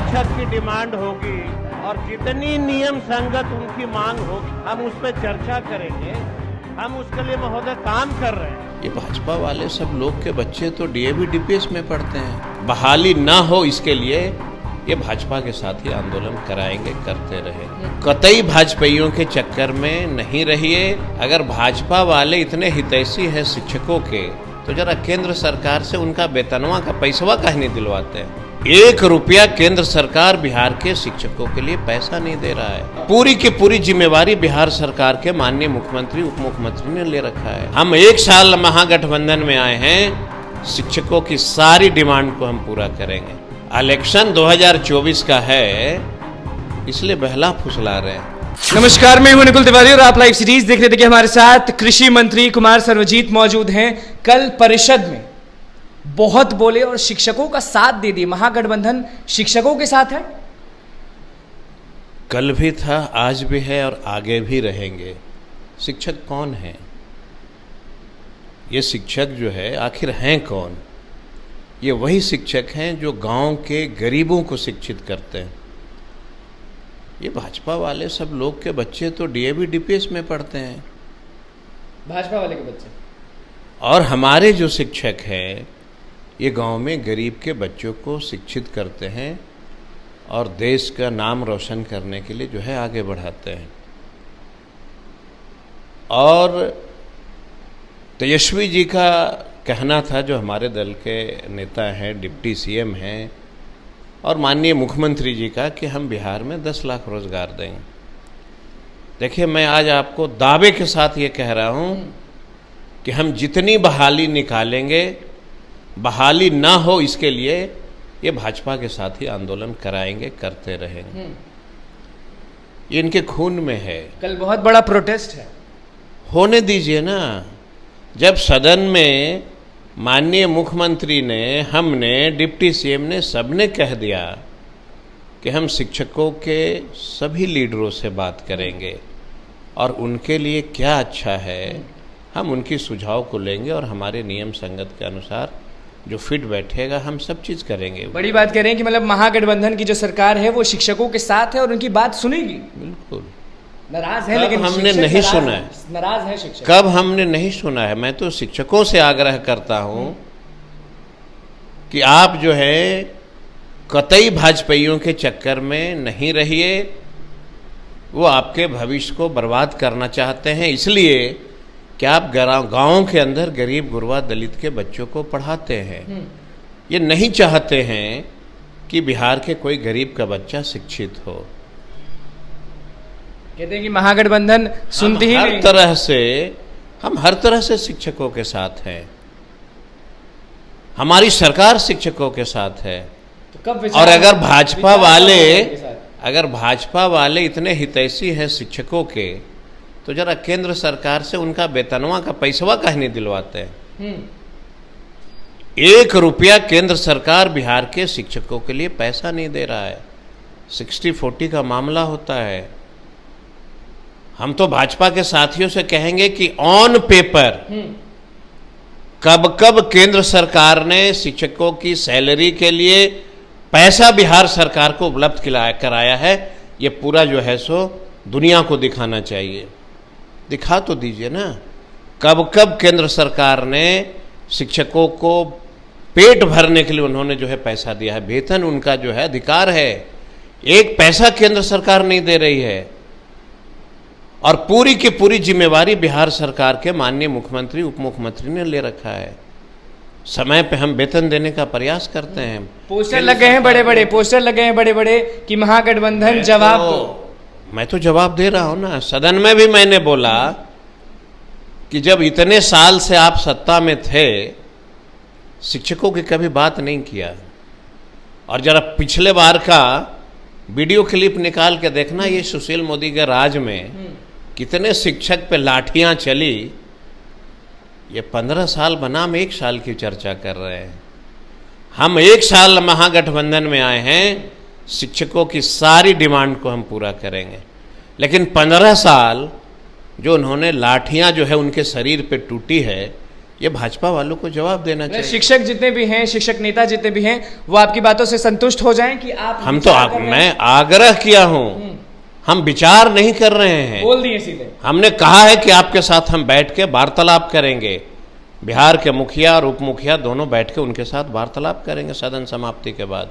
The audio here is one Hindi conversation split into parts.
शिक्षक की डिमांड होगी और जितनी नियम संगत उनकी मांग होगी हम उस पर चर्चा करेंगे। हम उसके लिए महोदय काम कर रहे हैं। ये भाजपा वाले सब लोग के बच्चे तो डीएवी डीपीएस में पढ़ते हैं। बहाली ना हो इसके लिए ये भाजपा के साथ ही आंदोलन कराएंगे, करते रहेंगे। कतई भाजपाइयों के चक्कर में नहीं रहिए। अगर भाजपा वाले इतने हितैषी हैं शिक्षकों के तो जरा केंद्र सरकार से उनका वेतनवा का पैसवा काहे नहीं दिलवाते हैं। 1 रुपया केंद्र सरकार बिहार के शिक्षकों के लिए पैसा नहीं दे रहा है। पूरी की पूरी जिम्मेवारी बिहार सरकार के माननीय मुख्यमंत्री उप मुख्यमंत्री ने ले रखा है। हम 1 साल महागठबंधन में आए हैं, शिक्षकों की सारी डिमांड को हम पूरा करेंगे। इलेक्शन 2024 का है, इसलिए बहला फुसला रहे हैं। नमस्कार, मैं हूं निकुल तिवारी और आप लाइव सीरीज देख रहे थे कि हमारे साथ कृषि मंत्री कुमार सर्वजीत मौजूद हैं। कल परिषद में बहुत बोले और शिक्षकों का साथ दे दिए। महागठबंधन शिक्षकों के साथ है। कल भी था, आज भी है और आगे भी रहेंगे। शिक्षक कौन है? ये शिक्षक जो है आखिर हैं कौन? ये वही शिक्षक हैं जो गांव के गरीबों को शिक्षित करते हैं। ये भाजपा वाले सब लोग के बच्चे तो डीएवी डीपीएस में पढ़ते हैं, भाजपा वाले के बच्चे। और हमारे जो शिक्षक हैं ये गांव में गरीब के बच्चों को शिक्षित करते हैं और देश का नाम रोशन करने के लिए जो है आगे बढ़ाते हैं। और तेजस्वी जी का कहना था, जो हमारे दल के नेता हैं, डिप्टी सीएम हैं, और माननीय मुख्यमंत्री जी का, कि हम बिहार में 10 लाख रोजगार देंगे। देखिए, मैं आज आपको दावे के साथ ये कह रहा हूँ कि हम जितनी बहाली निकालेंगे, बहाली ना हो इसके लिए ये भाजपा के साथ ही आंदोलन कराएंगे, करते रहेंगे। ये इनके खून में है। कल बहुत बड़ा प्रोटेस्ट है। होने दीजिए ना। जब सदन में माननीय मुख्यमंत्री ने, हमने, डिप्टी सीएम ने, सबने कह दिया कि हम शिक्षकों के सभी लीडरों से बात करेंगे और उनके लिए क्या अच्छा है हम उनकी सुझाव को लेंगे और हमारे नियम संगत के अनुसार जो फिट बैठेगा हम सब चीज़ करेंगे। बड़ी बात कह रहे हैं कि मतलब महागठबंधन की जो सरकार है वो शिक्षकों के साथ है और उनकी बात सुनेगी। बिल्कुल। नाराज है, लेकिन हमने नहीं सुना है। नाराज है शिक्षक। कब हमने नहीं सुना है? मैं तो शिक्षकों से आग्रह करता हूं कि आप जो है कतई भाजपाइयों के चक्कर में नहीं रहिए। वो आपके भविष्य को बर्बाद करना चाहते हैं, इसलिए कि आप गाँव के अंदर गरीब गुरबा दलित के बच्चों को पढ़ाते हैं। ये नहीं चाहते हैं कि बिहार के कोई गरीब का बच्चा शिक्षित हो। कहते हैं कि महागठबंधन सुनती ही नहीं। हम हर तरह से शिक्षकों के साथ हैं। हमारी सरकार शिक्षकों के साथ है। तो कब और अगर भाजपा वाले इतने हितैषी हैं शिक्षकों के तो जरा केंद्र सरकार से उनका वेतनवा का पैसवा काहे नहीं दिलवाते हैं। 1 रुपया केंद्र सरकार बिहार के शिक्षकों के लिए पैसा नहीं दे रहा है। 60-40 का मामला होता है। हम तो भाजपा के साथियों से कहेंगे कि ऑन पेपर कब कब केंद्र सरकार ने शिक्षकों की सैलरी के लिए पैसा बिहार सरकार को उपलब्ध कराया है, ये पूरा जो है सो दुनिया को दिखाना चाहिए। दिखा तो दीजिए ना। कब कब केंद्र सरकार ने शिक्षकों को पेट भरने के लिए उन्होंने जो है पैसा दिया है। वेतन उनका जो है अधिकार है। 1 पैसा केंद्र सरकार नहीं दे रही है और पूरी की पूरी जिम्मेवारी बिहार सरकार के माननीय मुख्यमंत्री उप मुख्यमंत्री ने ले रखा है। समय पे हम वेतन देने का प्रयास करते हैं। पोस्टर लगे हैं बड़े बड़े, पोस्टर लगे हैं बड़े बड़े कि महागठबंधन जवाब दो। मैं तो जवाब दे रहा हूं ना। सदन में भी मैंने बोला कि जब इतने साल से आप सत्ता में थे, शिक्षकों की कभी बात नहीं किया। और जरा पिछले बार का वीडियो क्लिप निकाल के देखना, ये सुशील मोदी के राज में कितने शिक्षक पे लाठियां चली। ये 15 साल बनाम 1 साल की चर्चा कर रहे हैं। हम 1 साल महागठबंधन में आए हैं, शिक्षकों की सारी डिमांड को हम पूरा करेंगे। लेकिन 15 साल जो उन्होंने लाठियां जो है उनके शरीर पे टूटी है, ये भाजपा वालों को जवाब देना चाहिए। शिक्षक जितने भी हैं, शिक्षक नेता जितने भी हैं, वो आपकी बातों से संतुष्ट हो जाएं कि आप हम तो मैं आग्रह किया हूं, हम विचार नहीं कर रहे हैं, बोल दिए सीधे। हमने कहा है कि आपके साथ हम बैठ के वार्तालाप करेंगे। बिहार के मुखिया और उप मुखिया दोनों बैठ के उनके साथ वार्तालाप करेंगे सदन समाप्ति के बाद,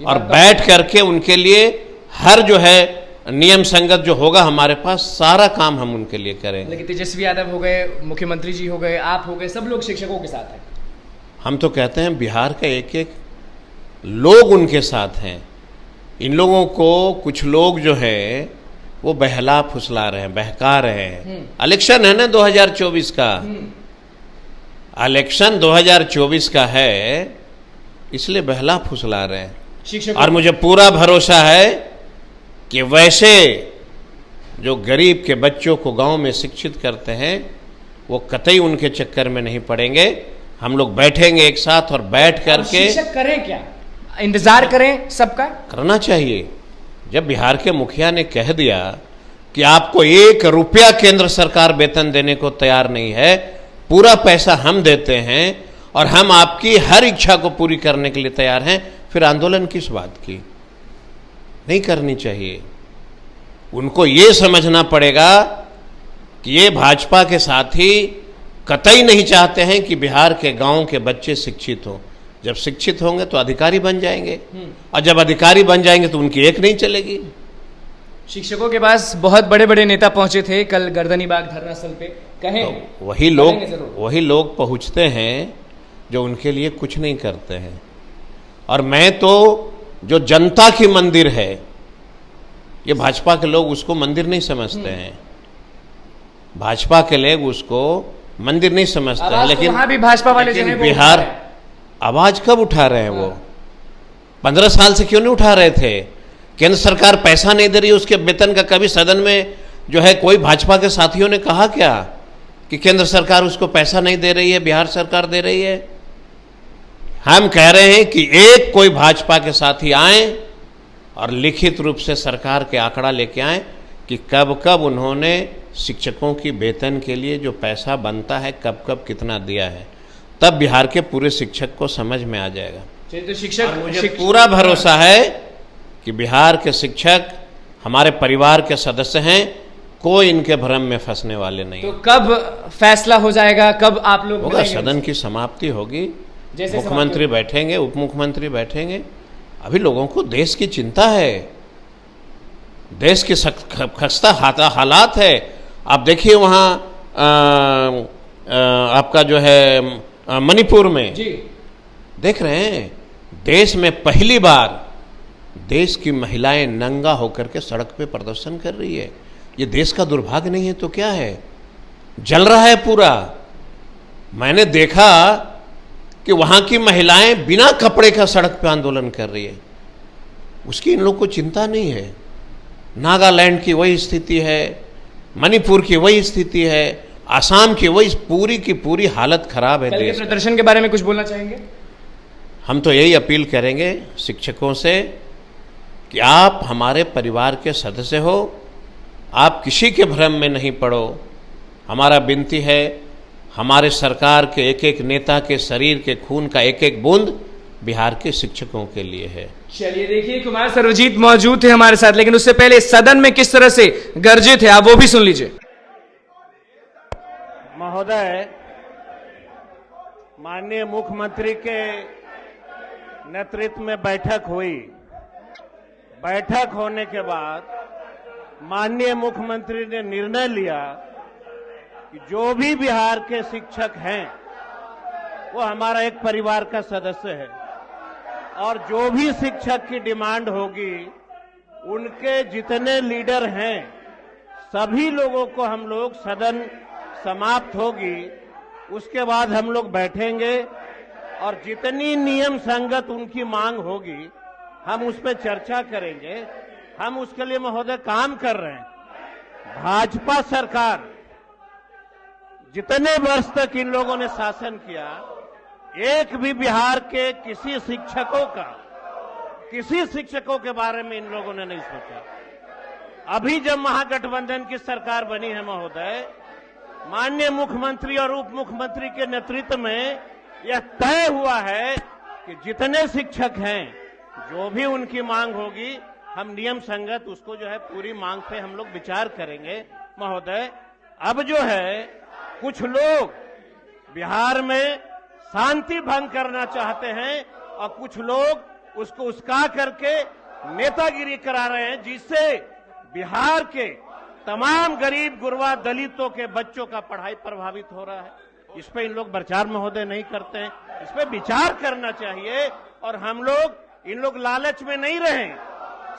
और बैठ करके उनके लिए हर जो है नियम संगत जो होगा हमारे पास सारा काम हम उनके लिए करेंगे। लेकिन तेजस्वी यादव हो गए, मुख्यमंत्री जी हो गए, आप हो गए, सब लोग शिक्षकों के साथ हैं। हम तो कहते हैं बिहार का एक एक लोग उनके साथ हैं। इन लोगों को कुछ लोग जो है वो बहला फुसला रहे हैं, बहका रहे हैं। इलेक्शन है ना 2024 का, इलेक्शन 2024 का है, इसलिए बहला फुसला रहे हैं। और मुझे पूरा भरोसा है कि वैसे जो गरीब के बच्चों को गांव में शिक्षित करते हैं वो कतई उनके चक्कर में नहीं पड़ेंगे। हम लोग बैठेंगे एक साथ और बैठ करके शिक्षक करें क्या, इंतजार करें सबका? करना चाहिए। जब बिहार के मुखिया ने कह दिया कि आपको 1 रुपया केंद्र सरकार वेतन देने को तैयार नहीं है, पूरा पैसा हम देते हैं और हम आपकी हर इच्छा को पूरी करने के लिए तैयार हैं, फिर आंदोलन किस बात की? नहीं करनी चाहिए। उनको ये समझना पड़ेगा कि ये भाजपा के साथी कतई नहीं चाहते हैं कि बिहार के गांव के बच्चे शिक्षित हों। जब शिक्षित होंगे तो अधिकारी बन जाएंगे, और जब अधिकारी बन जाएंगे तो उनकी एक नहीं चलेगी। शिक्षकों के पास बहुत बड़े बड़े नेता पहुंचे थे कल गर्दनीबाग धरना स्थल पे, कहें तो वही लोग पहुंचते हैं जो उनके लिए कुछ नहीं करते हैं। और मैं तो जो जनता की मंदिर है, ये भाजपा के लोग उसको मंदिर नहीं समझते हैं, भाजपा के लोग उसको मंदिर नहीं समझते हैं। लेकिन वहां भी भाजपा वाले जो हैं बिहार आवाज कब उठा रहे हैं? वो 15 साल से क्यों नहीं उठा रहे थे? केंद्र सरकार पैसा नहीं दे रही, उसके वेतन का कभी सदन में जो है कोई भाजपा के साथियों ने कहा क्या कि केंद्र सरकार उसको पैसा नहीं दे रही है, बिहार सरकार दे रही है? हम कह रहे हैं कि एक कोई भाजपा के साथी आए और लिखित रूप से सरकार के आंकड़ा लेके आए कि कब कब उन्होंने शिक्षकों की वेतन के लिए जो पैसा बनता है कब कब कितना दिया है, तब बिहार के पूरे शिक्षक को समझ में आ जाएगा। तो शिक्षक, मुझे पूरा भरोसा है कि बिहार के शिक्षक हमारे परिवार के सदस्य हैं, कोई इनके भ्रम में फंसने वाले नहीं। तो कब फैसला हो जाएगा, कब आप लोग होगा? सदन की समाप्ति होगी, मुख्यमंत्री बैठेंगे, उप मुख्यमंत्री बैठेंगे। अभी लोगों को देश की चिंता है, देश की खस्ता हालात है। आप देखिए वहाँ आपका जो है मणिपुर में जी, देख रहे हैं, देश में पहली बार देश की महिलाएं नंगा होकर के सड़क पे प्रदर्शन कर रही है। ये देश का दुर्भाग्य नहीं है तो क्या है? जल रहा है पूरा। मैंने देखा कि वहां की महिलाएं बिना कपड़े का सड़क पे आंदोलन कर रही है, उसकी इन लोग को चिंता नहीं है। नागालैंड की वही स्थिति है, मणिपुर की वही स्थिति है, आसाम की वही पूरी की पूरी हालत खराब है। देश प्रदर्शन के बारे में कुछ बोलना चाहेंगे? हम तो यही अपील करेंगे शिक्षकों से कि आप हमारे परिवार के सदस्य हो, आप किसी के भ्रम में नहीं पड़ो। हमारा विनती है, हमारे सरकार के एक एक नेता के शरीर के खून का एक एक बूंद बिहार के शिक्षकों के लिए है। चलिए देखिए, कुमार सर्वजीत मौजूद थे हमारे साथ, लेकिन उससे पहले सदन में किस तरह से गरजे थे आप वो भी सुन लीजिए। महोदय, माननीय मुख्यमंत्री के नेतृत्व में बैठक हुई। बैठक होने के बाद माननीय मुख्यमंत्री ने निर्णय लिया कि जो भी बिहार के शिक्षक हैं वो हमारा एक परिवार का सदस्य है, और जो भी शिक्षक की डिमांड होगी, उनके जितने लीडर हैं सभी लोगों को हम लोग, सदन समाप्त होगी उसके बाद हम लोग बैठेंगे और जितनी नियम संगत उनकी मांग होगी हम उस पर चर्चा करेंगे। हम उसके लिए महोदय काम कर रहे हैं। भाजपा सरकार जितने वर्ष तक इन लोगों ने शासन किया, एक भी बिहार के किसी शिक्षकों के बारे में इन लोगों ने नहीं सोचा। अभी जब महागठबंधन की सरकार बनी है महोदय, माननीय मुख्यमंत्री और उप मुख्यमंत्री के नेतृत्व में यह तय हुआ है कि जितने शिक्षक हैं, जो भी उनकी मांग होगी, हम नियम संगत उसको जो है पूरी मांग पे हम लोग विचार करेंगे। महोदय, अब जो है कुछ लोग बिहार में शांति भंग करना चाहते हैं और कुछ लोग उसको उस्का करके नेतागिरी करा रहे हैं, जिससे बिहार के तमाम गरीब गुरबा दलितों के बच्चों का पढ़ाई प्रभावित हो रहा है। इस पे इन लोग प्रचार महोदय नहीं करते हैं, इस पे विचार करना चाहिए। और हम लोग इन लोग लालच में नहीं रहें,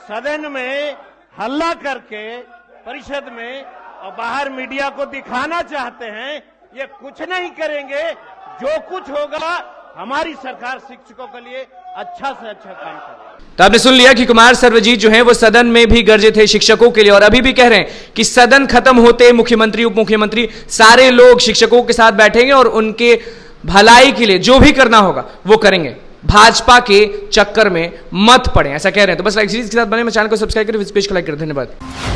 सदन में हल्ला करके परिषद में और बाहर मीडिया को दिखाना चाहते हैं, ये कुछ नहीं करेंगे। जो कुछ होगा हमारी सरकार शिक्षकों के लिए अच्छा से अच्छा काम करेगी। तो आपने सुन लिया कि कुमार सर्वजीत जो हैं वो सदन में भी गरजे थे शिक्षकों के लिए, और अभी भी कह रहे हैं कि सदन खत्म होते मुख्यमंत्री उप मुख्यमंत्री सारे लोग शिक्षकों के साथ बैठेंगे और उनके भलाई के लिए जो भी करना होगा वो करेंगे। भाजपा के चक्कर में मत पड़े, ऐसा कह रहे हैं। तो बस लाइक सीरीज के साथ बने, मैं चैनल को सब्सक्राइब करें, पेज को लाइक करें। धन्यवाद।